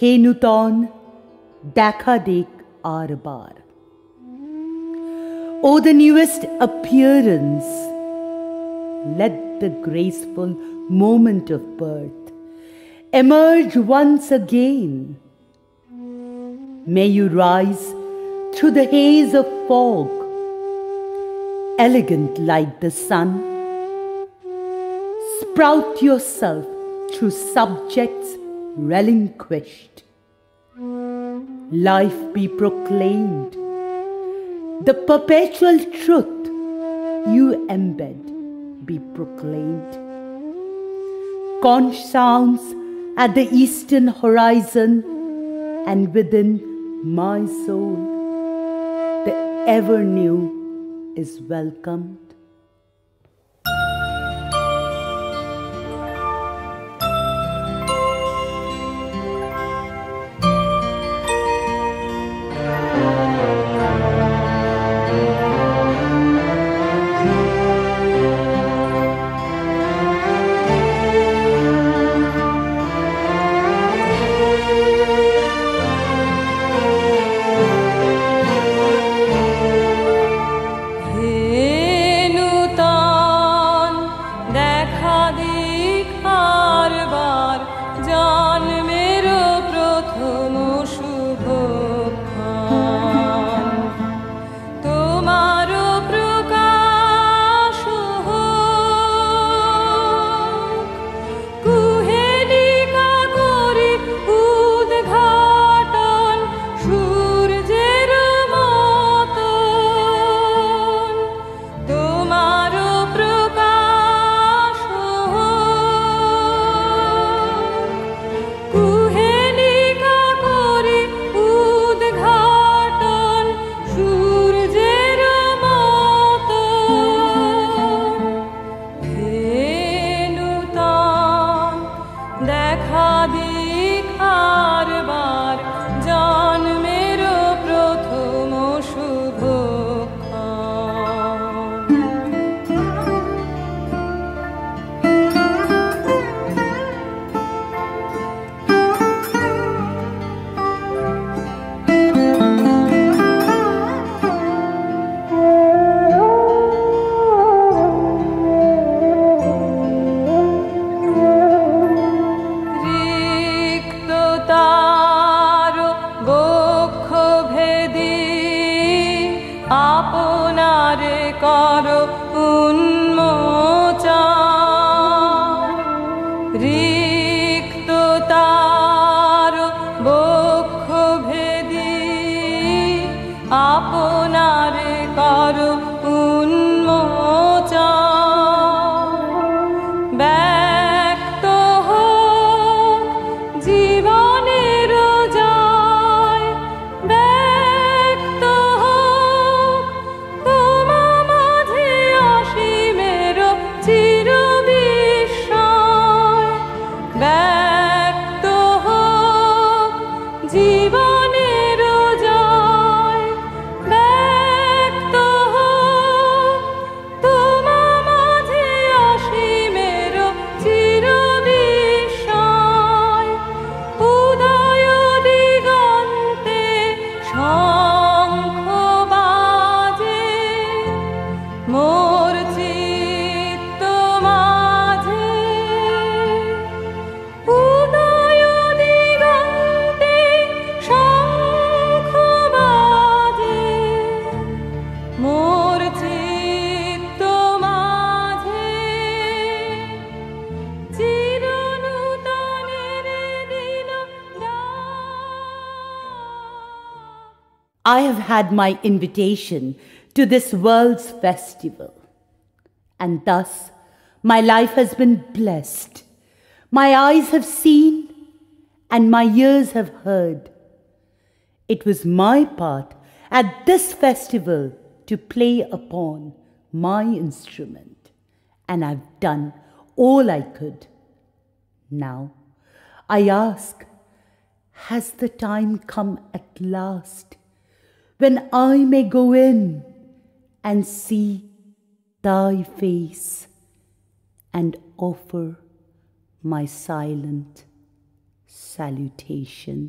হে নূতন দেখা দিক আর বার. O the newest appearance, let the graceful moment of birth emerge once again. May you rise through the haze of fog, elegant like the sun. Sprout yourself through subjects relinquished. Life be proclaimed. The perpetual truth you embed be proclaimed. Conch sounds at the eastern horizon, and within my soul the ever new is welcomed. I have had my invitation to this world's festival, and thus my life has been blessed. My eyes have seen, and my ears have heard. It was my part at this festival to play upon my instrument, and I've done all I could. Now, I ask, has the time come at last when I may go in and see thy face and offer my silent salutation.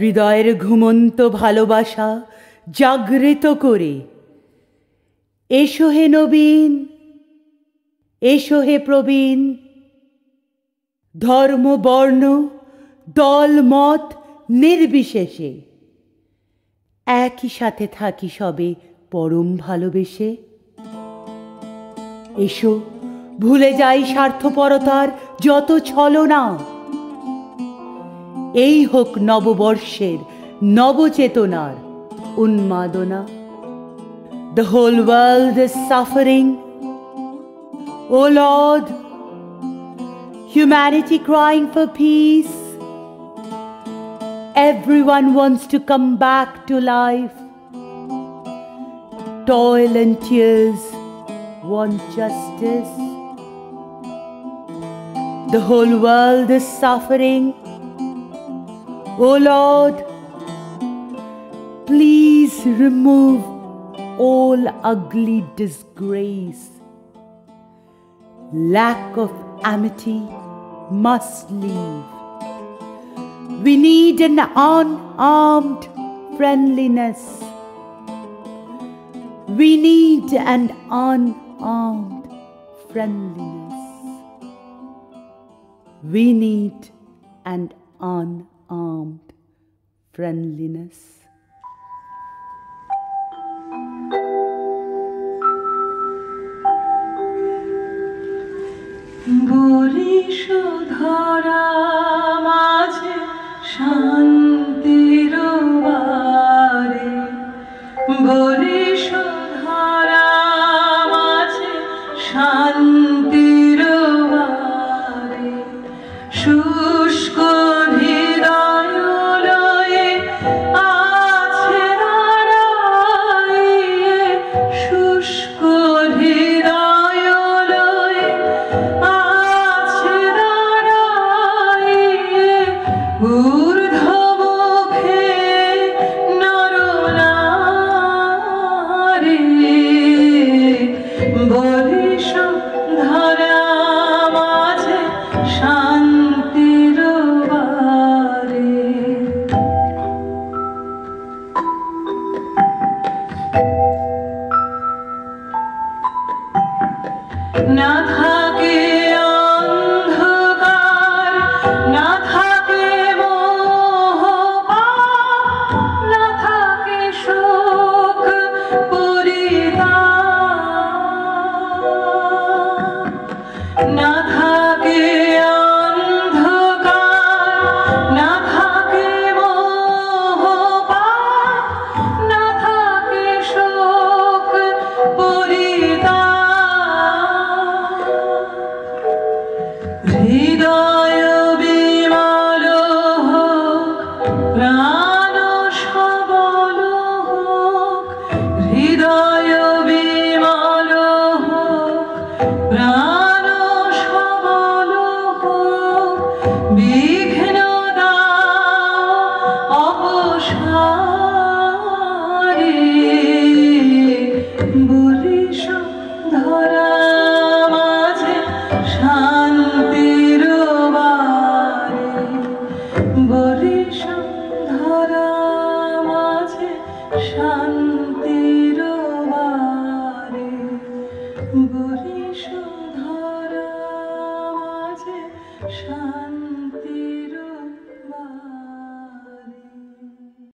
হৃদয়ের ঘুমন্ত ভালোবাসা জাগৃত করে এসো হে নবীন, এসো হে প্রবীণ, ধর্ম বর্ণ দল মত নির্বিশেষে একই সাথে থাকি সবে পরম ভালোবেসে। এসো ভুলে যাই স্বার্থপরতার যত ছলনা, এই হোক নববর্ষের নবচেতনার উন্মাদনা। The whole world is suffering, O Lord, humanity crying for peace. Everyone wants to come back to life. Toil and tears want justice. The whole world is suffering, O Lord, please remove all ugly disgrace. Lack of amity must leave. We need an unarmed friendliness. We need an unarmed friendliness. We need an unarmed friendliness. Boris ধরা মাঝে শান্তির বারে, Boris ধরা মাঝে শান্তির বারে, শুষ্ক হৃদয় লয়ে আছে দাঁড়াইয়ে, শুষ্ক হৃদয় লয়ে আছে দাঁড়াইয়ে, ঊর্ধ্বমুখে নরনারী, বরিশ ধরা মাঝে শান্তির বারে। না থাকে অন্ধকার বরিশ ধারা মাঝে শান্তির বারে, বরিশ ধারা মাঝে শান্তি